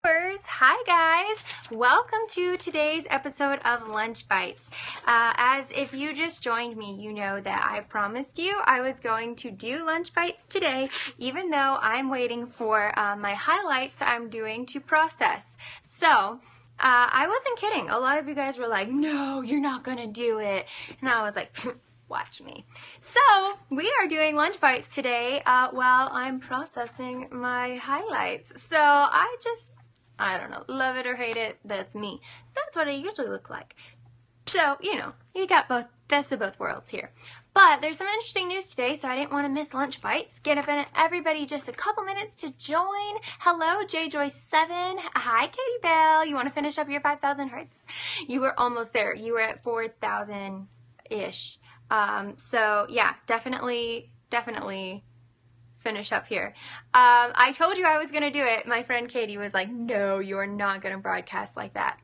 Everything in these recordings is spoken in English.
Hi guys, welcome to today's episode of Lunch Bites. As if you just joined me, you know that I promised you I was going to do Lunch Bites today, even though I'm waiting for my highlights I'm doing to process. So I wasn't kidding. A lot of you guys were like, no, you're not gonna do it. And I was like, watch me. So we are doing Lunch Bites today while I'm processing my highlights. So I don't know, love it or hate it, that's me. That's what I usually look like. So, you know, you got both, best of both worlds here. But there's some interesting news today, so I didn't want to miss Lunch Bites. Give everybody just a couple minutes to join. Hello, JJoy7. Hi, Katie Bell. You want to finish up your 5,000 hertz? You were almost there. You were at 4,000-ish. So, yeah, definitely finish up here. I told you I was going to do it. My friend Katie was like, no, you're not going to broadcast like that.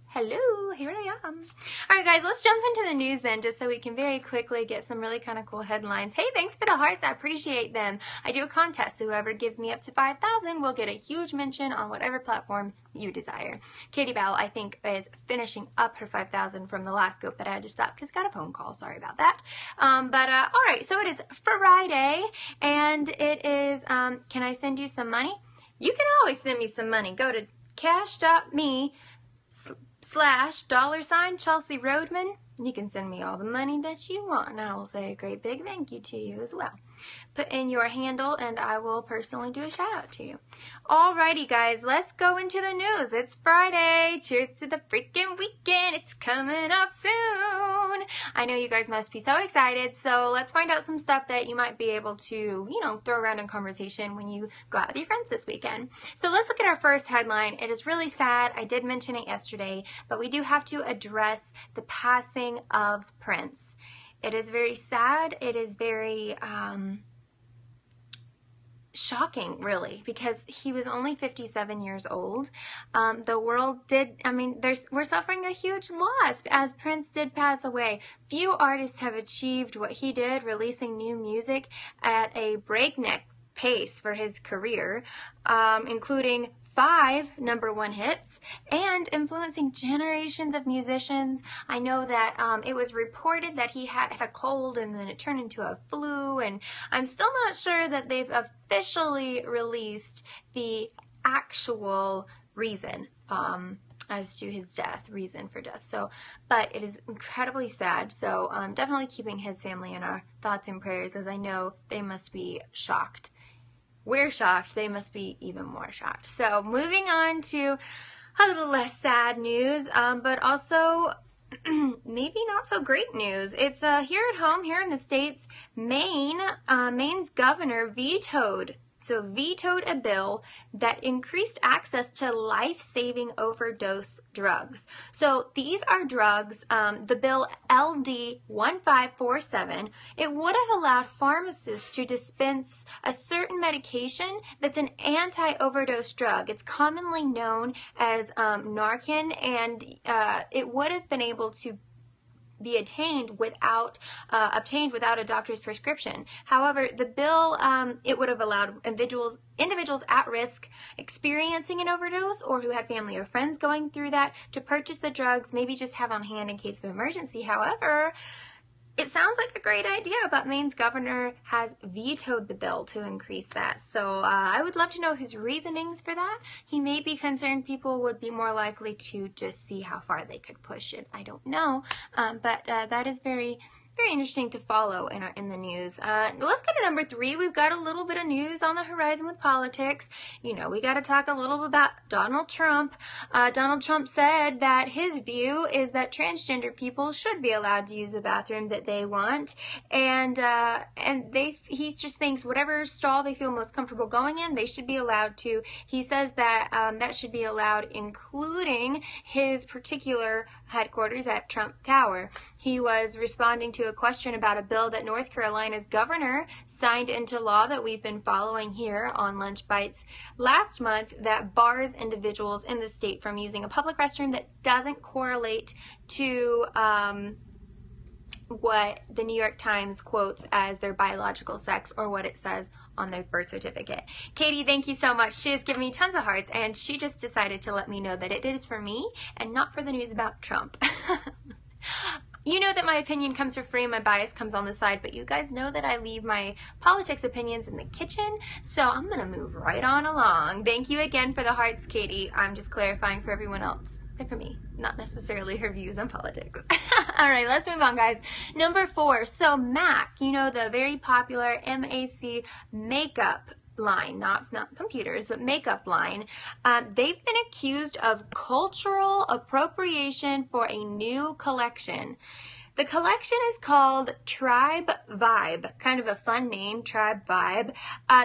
Hello, here I am. All right, guys, let's jump into the news then, just so we can very quickly get some really kind of cool headlines. Hey, thanks for the hearts. I appreciate them. I do a contest, so whoever gives me up to 5,000 will get a huge mention on whatever platform you desire. Katie Bell, I think, is finishing up her 5,000 from the last scope that I had to stop because I got a phone call. Sorry about that. All right, so it is Friday, and it is, can I send you some money? You can always send me some money. Go to cash.me/$ChelseaRoadman. You can send me all the money that you want, and I will say a great big thank you to you as well. Put in your handle, and I will personally do a shout out to you. Alrighty, guys, let's go into the news. It's Friday. Cheers to the freaking weekend. It's coming up soon. I know you guys must be so excited, so let's find out some stuff that you might be able to, you know, throw around in conversation when you go out with your friends this weekend. So let's look at our first headline. It is really sad. I did mention it yesterday, but we do have to address the passing of Prince. It is very sad. It is very shocking, really, because he was only 57 years old. The world did, we're suffering a huge loss as Prince did pass away. Few artists have achieved what he did, releasing new music at a breakneck pace for his career, including 5 #1 hits and influencing generations of musicians. I know that it was reported that he had a cold and then it turned into a flu, and I'm still not sure that they've officially released the actual reason as to his death, reason for death. So, but it is incredibly sad. So definitely keeping his family in our thoughts and prayers, as I know they must be shocked. We're shocked. They must be even more shocked. So moving on to a little less sad news, but also maybe not so great news. It's here at home, here in the States, Maine's governor vetoed a bill that increased access to life-saving overdose drugs. So these are drugs, the bill LD 1547, it would have allowed pharmacists to dispense a certain medication that's an anti-overdose drug. It's commonly known as Narcan, and it would have been able to be obtained without a doctor's prescription. However, the bill, it would have allowed individuals at risk experiencing an overdose or who had family or friends going through that to purchase the drugs, maybe just have on hand in case of emergency. However, it sounds like a great idea, but Maine's governor has vetoed the bill to increase that. So I would love to know his reasonings for that. He may be concerned people would be more likely to just see how far they could push it. I don't know, but that is very interesting to follow in the news. Let's go to number 3. We've got a little bit of news on the horizon with politics. You know, we got to talk a little bit about Donald Trump. Donald Trump said that his view is that transgender people should be allowed to use the bathroom that they want, and he just thinks whatever stall they feel most comfortable going in, they should be allowed to. He says that that should be allowed, including his particular headquarters at Trump Tower. He was responding to a question about a bill that North Carolina's governor signed into law that we've been following here on Lunch Bites last month that bars individuals in the state from using a public restroom that doesn't correlate to what the New York Times quotes as their biological sex or what it says on their birth certificate. Katie, thank you so much. She has given me tons of hearts, and she just decided to let me know that it is for me and not for the news about Trump. You know that my opinion comes for free and my bias comes on the side, but you guys know that I leave my politics opinions in the kitchen, so I'm going to move right on along. Thank you again for the hearts, Katie. I'm just clarifying for everyone else. They're for me, not necessarily her views on politics. All right, let's move on, guys. Number 4, so MAC, you know, the very popular MAC makeup line, not computers, but makeup line. They've been accused of cultural appropriation for a new collection. The collection is called Tribe Vibe, kind of a fun name, Tribe Vibe.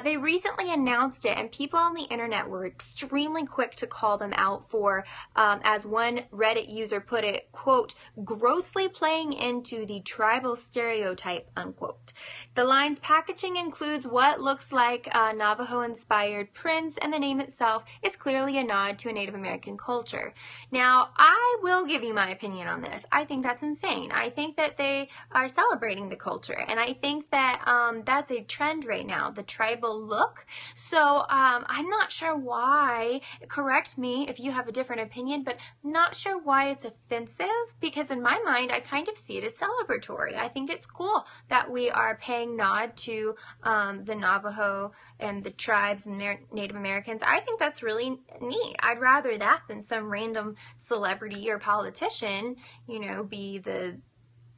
They recently announced it, and people on the internet were extremely quick to call them out for, as one Reddit user put it, quote, grossly playing into the tribal stereotype, unquote. The line's packaging includes what looks like Navajo-inspired prints, and the name itself is clearly a nod to a Native American culture. Now, I will give you my opinion on this. I think that's insane. I think that they are celebrating the culture, and I think that that's a trend right now, the tribal look. So I'm not sure why, correct me if you have a different opinion, but not sure why it's offensive, because in my mind I kind of see it as celebratory. I think it's cool that we are paying nod to the Navajo and the tribes and Native Americans. I think that's really neat. I'd rather that than some random celebrity or politician, you know, be the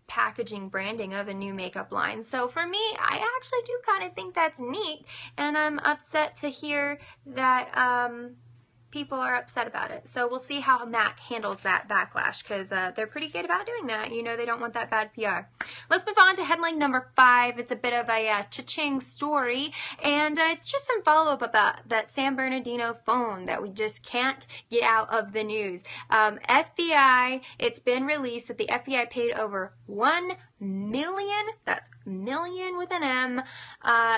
packaging branding of a new makeup line. So for me, I actually do kind of think that's neat, and I'm upset to hear that people are upset about it. So we'll see how MAC handles that backlash, because they're pretty good about doing that. You know, they don't want that bad PR. Let's move on to headline number 5. It's a bit of a cha-ching story, and it's just some follow-up about that San Bernardino phone that we just can't get out of the news. FBI, it's been released that the FBI paid over $1 million, that's million with an M,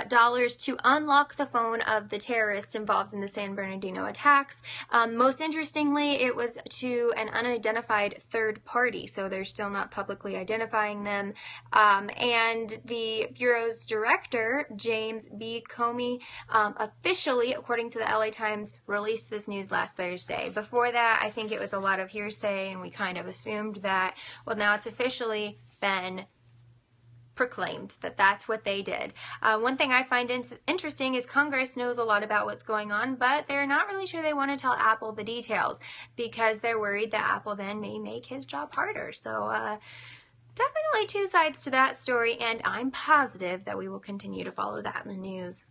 dollars to unlock the phone of the terrorists involved in the San Bernardino attacks. Most interestingly, it was to an unidentified third party, so they're still not publicly identifying them. And the Bureau's director, James B. Comey, officially, according to the LA Times, released this news last Thursday. Before that, I think it was a lot of hearsay, and we kind of assumed that. Well, now it's officially been proclaimed that that's what they did. One thing I find interesting is Congress knows a lot about what's going on, but they're not really sure they want to tell Apple the details, because they're worried that Apple then may make his job harder. So definitely two sides to that story, and I'm positive that we will continue to follow that in the news.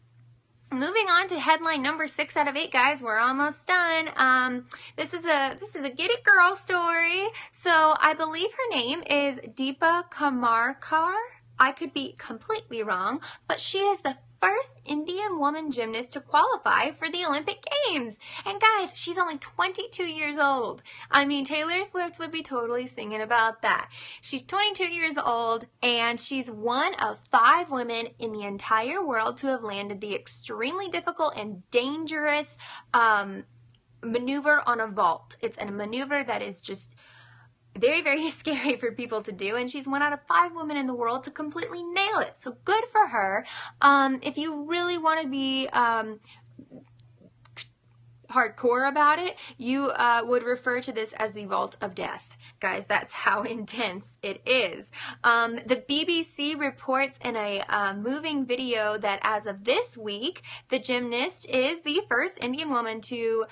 Moving on to headline number 6 out of 8, guys. We're almost done. This is a Get It Girl story. So I believe her name is Deepa Kamarkar. I could be completely wrong, but she is the first Indian woman gymnast to qualify for the Olympic Games. And guys, she's only 22 years old. I mean, Taylor Swift would be totally singing about that. She's 22 years old, and she's one of 5 women in the entire world to have landed the extremely difficult and dangerous maneuver on a vault. It's a maneuver that is just very, very scary for people to do, and she's 1 out of 5 women in the world to completely nail it. So good for her. If you really want to be hardcore about it, you would refer to this as the Vault of Death. Guys, that's how intense it is. The BBC reports in a moving video that as of this week, the gymnast is the first Indian woman to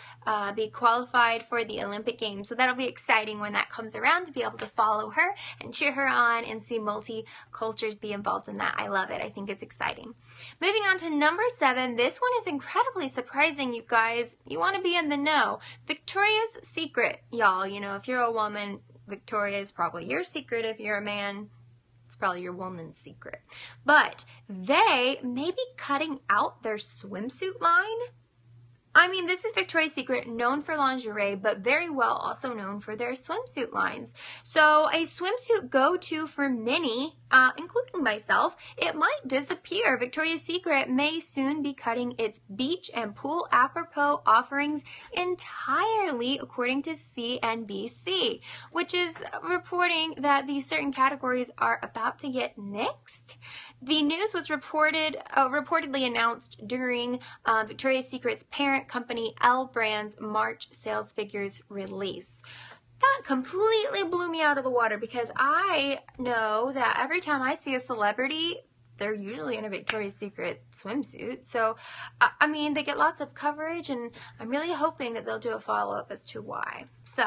be qualified for the Olympic Games. So that'll be exciting when that comes around, to be able to follow her and cheer her on and see multi-cultures be involved in that. I love it. I think it's exciting. Moving on to number 7. This one is incredibly surprising, you guys. You want to be in the know. Victoria's Secret, y'all. You know, if you're a woman, Victoria is probably your secret. If you're a man, it's probably your woman's secret. But they may be cutting out their swimsuit line. I mean, this is Victoria's Secret, known for lingerie, but very well also known for their swimsuit lines. So a swimsuit go-to for many, including myself, it might disappear. Victoria's Secret may soon be cutting its beach and pool apropos offerings entirely, according to CNBC, which is reporting that these certain categories are about to get nixed. The news was reportedly announced during Victoria's Secret's parent company L Brand's March sales figures release. That completely blew me out of the water because I know that every time I see a celebrity, they're usually in a Victoria's Secret swimsuit. So, I mean, they get lots of coverage, and I'm really hoping that they'll do a follow-up as to why. So,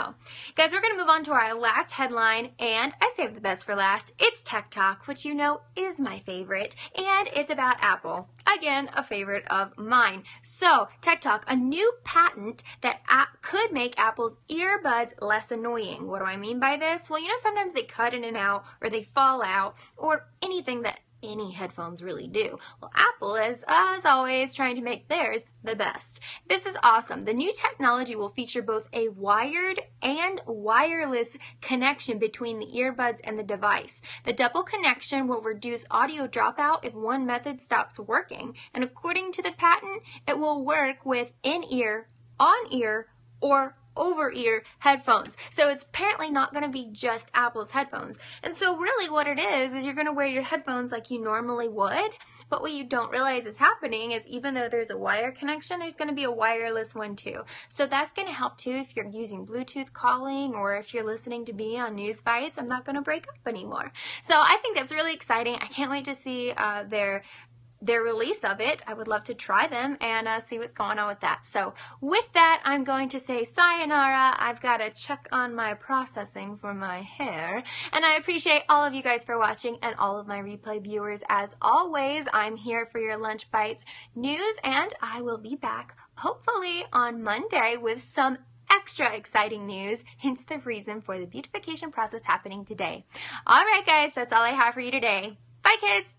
guys, we're going to move on to our last headline, and I saved the best for last. It's Tech Talk, which you know is my favorite, and it's about Apple. Again, a favorite of mine. So, Tech Talk, a new patent that could make Apple's earbuds less annoying. What do I mean by this? Well, you know, sometimes they cut in and out, or they fall out, or anything that any headphones really do. Well, Apple is, as always, trying to make theirs the best. This is awesome. The new technology will feature both a wired and wireless connection between the earbuds and the device. The double connection will reduce audio dropout if one method stops working. And according to the patent, it will work with in-ear, on-ear, or over-ear headphones. So it's apparently not going to be just Apple's headphones. And so really what it is you're going to wear your headphones like you normally would, but what you don't realize is happening is even though there's a wire connection, there's going to be a wireless one too. So that's going to help too if you're using Bluetooth calling or if you're listening to me on news bites. I'm not going to break up anymore. So I think that's really exciting. I can't wait to see their release of it. I would love to try them and see what's going on with that. So with that, I'm going to say sayonara. I've got to check on my processing for my hair. And I appreciate all of you guys for watching and all of my replay viewers. As always, I'm here for your Lunch Bites news, and I will be back hopefully on Monday with some extra exciting news, hence the reason for the beautification process happening today. All right, guys, that's all I have for you today. Bye, kids.